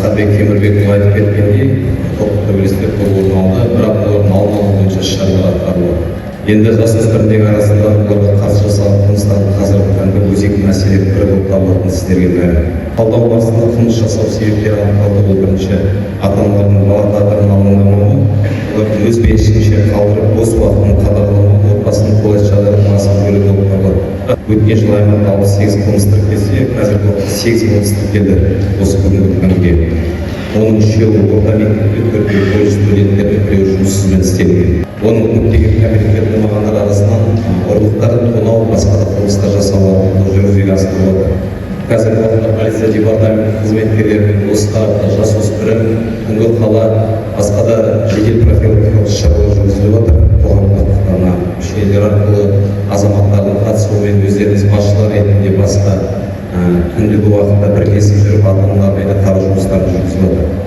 Асқарбек Темірбеков айтып кеткендей, топтық төбелестер көп орын алды, бірақ олардың алдын алу бойынша шаралар атқарылды. Енді жасөспірімдер арасында оларға қарсы жасалған қылмыстардың қазіргі таңда өзекті мәселе бірі болып табылатыны сіздерге мәлім. Талдау барысында қылмыс жасау себептері анықталды. Бұл бірінші, ата-аналардың бала тағдырын алаңдамауы, олардың өз беншігінше қалдырып, бос уақытын қадағаламауы, отбасының қолайсыз жағдайда басым бөлігі болып табылады. Өткен жылы аймақта 68 қылмыс тіркелсе, қазіргі уақытта 8 қылмыс тіркелді осы бүгінгі күнге. Оның үшеуі орта мектепте, төртеуі колледж студенттерінің, біреуі жұмыссызбен істелген. Оның көптеген кәмелетке толмағандар арасынан ұрлықтар, тонау, басқа да қылмыстар жасалуы жүзеге асырылуда. Қазіргі уақытта полиция департаменті қызметкерлерімен осы тарапта жасөспірім, түнгі қала, басқа да жедел профилактикалық шаралар жүргізіліп отыр. Қоғамдық мүшелер арқылы азаматтардың қатысуымен өздеріңіз басшылар ретінде басқа түндегі уақытта бірлесіп жүріп ата-аналармен қарау жұмыстарын жүргізіп отыр.